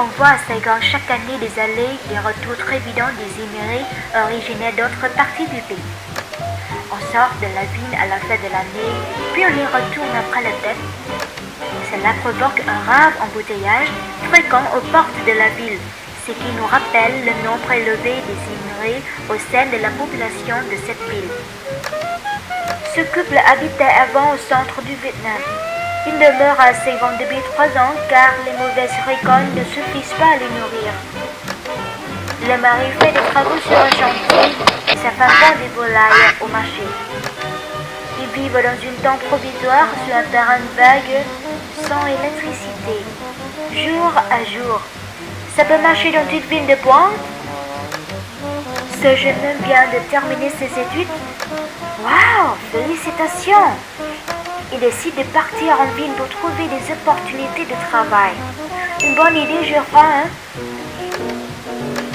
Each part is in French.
On voit à Saigon chaque année des allées des retours très évidents des immigrés originaires d'autres parties du pays. On sort de la ville à la fin de l'année, puis on y retourne après la fête. Cela provoque un rare embouteillage fréquent aux portes de la ville, ce qui nous rappelle le nombre élevé des immigrés au sein de la population de cette ville. Ce couple habitait avant au centre du Vietnam. Il demeure à Saigon depuis 3 ans car les mauvaises récoltes ne suffisent pas à les nourrir. Le mari fait des travaux sur un chantier et sa femme vend des volailles au marché. Ils vivent dans une tente provisoire sur un terrain vague, sans électricité, jour à jour. Ça peut marcher dans une ville de pointe? Ce jeune homme vient de terminer ses études. Waouh, félicitations! Il décide de partir en ville pour trouver des opportunités de travail. Une bonne idée, je crois, hein?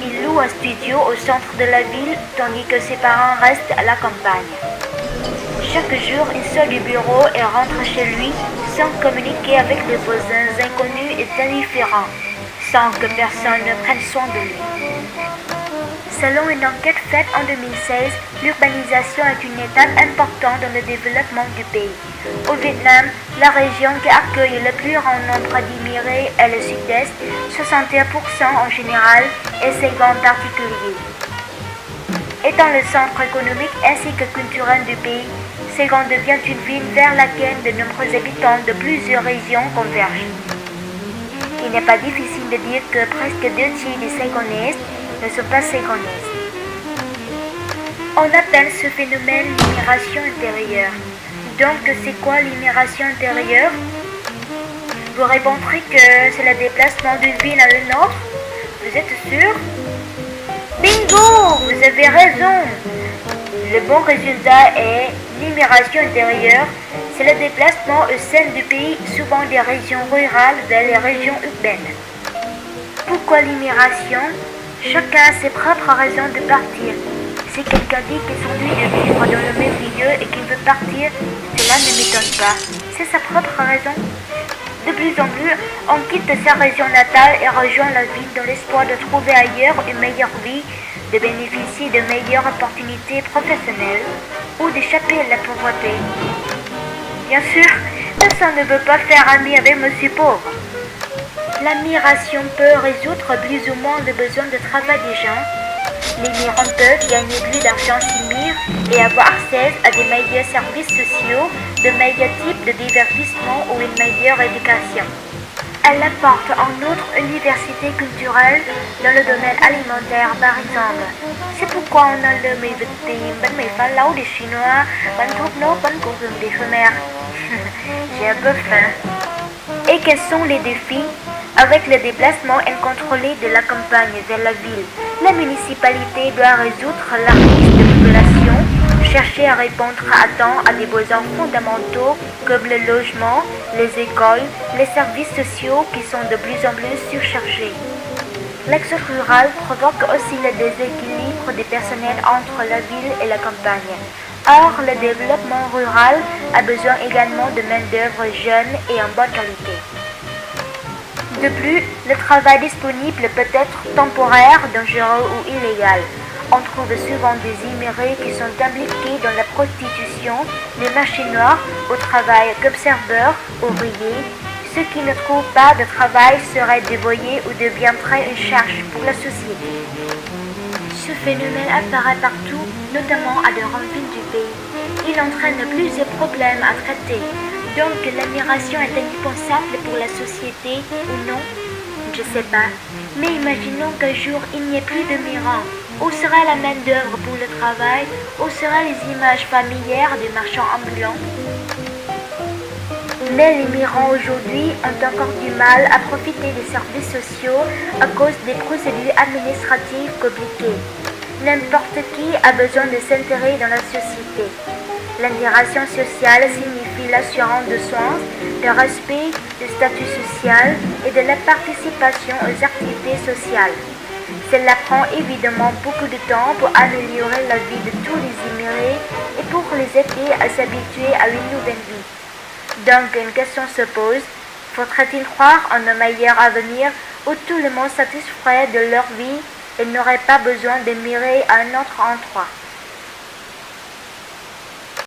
Il loue un studio au centre de la ville, tandis que ses parents restent à la campagne. Chaque jour, il sort du bureau et rentre chez lui sans communiquer avec les voisins inconnus et indifférents, sans que personne ne prenne soin de lui. Selon une enquête faite en 2016, l'urbanisation est une étape importante dans le développement du pays. Au Vietnam, la région qui accueille le plus grand nombre d'immigrés est le sud-est, 61% en général et Saigon en particulier. Étant le centre économique ainsi que culturel du pays, Saigon devient une ville vers laquelle de nombreux habitants de plusieurs régions convergent. Il n'est pas difficile de dire que presque 2 tiers des Saigonais ne sont pas Saigonais. On appelle ce phénomène l'immigration intérieure. Donc, c'est quoi l'immigration intérieure? Vous répondrez que c'est le déplacement d'une ville à une autre? Vous êtes sûr? Bingo! Vous avez raison! Le bon résultat est l'immigration intérieure, c'est le déplacement au sein du pays, souvent des régions rurales vers les régions urbaines. Pourquoi l'immigration? Chacun a ses propres raisons de partir. Si quelqu'un dit qu'il s'ennuie de vivre dans le même milieu et qu'il veut partir, cela ne m'étonne pas. C'est sa propre raison. De plus en plus, on quitte sa région natale et rejoint la ville dans l'espoir de trouver ailleurs une meilleure vie, de bénéficier de meilleures opportunités professionnelles ou d'échapper à la pauvreté. Bien sûr, personne ne veut pas faire ami avec Monsieur Pauvre. La migration peut résoudre plus ou moins le besoin de travail des gens. Les migrants peuvent gagner plus d'argent s'ils migrent et avoir accès à des meilleurs services sociaux, de meilleurs types de divertissement ou une meilleure éducation. Elle apporte en outre une diversité culturelle dans le domaine alimentaire par exemple. C'est pourquoi on a le mì vịt tím, bánh mì phá lấu des Chinois, bánh thốt nốt, bánh cuộn gừng des Khmer. J'ai un peu faim. Et quels sont les défis? Avec le déplacement incontrôlé de la campagne vers la ville, la municipalité doit résoudre la crise de population, chercher à répondre à temps à des besoins fondamentaux comme le logement, les écoles, les services sociaux qui sont de plus en plus surchargés. L'exode rural provoque aussi le déséquilibre des personnels entre la ville et la campagne. Or, le développement rural a besoin également de main-d'œuvre jeune et en bonne qualité. De plus, le travail disponible peut être temporaire, dangereux ou illégal. On trouve souvent des immigrés qui sont impliqués dans la prostitution, les marchés noirs, au travail comme serveurs, ouvriers. Ceux qui ne trouvent pas de travail seraient dévoyés ou deviendraient une charge pour la société. Ce phénomène apparaît partout, notamment à de grandes villes du pays. Il entraîne plusieurs problèmes à traiter. Donc la migration est indispensable pour la société ou non? Je ne sais pas. Mais imaginons qu'un jour il n'y ait plus de migrants. Où sera la main-d'œuvre pour le travail? Où seront les images familières des marchands ambulants? Mais les migrants aujourd'hui ont encore du mal à profiter des services sociaux à cause des procédures administratives compliquées. N'importe qui a besoin de s'intégrer dans la société. L'intégration sociale signifie l'assurance de soins, de respect, du statut social et de la participation aux activités sociales. Cela prend évidemment beaucoup de temps pour améliorer la vie de tous les immigrés et pour les aider à s'habituer à une nouvelle vie. Donc une question se pose, faudrait-il croire en un meilleur avenir où tout le monde satisferait de leur vie et n'aurait pas besoin de migrer à un autre endroit.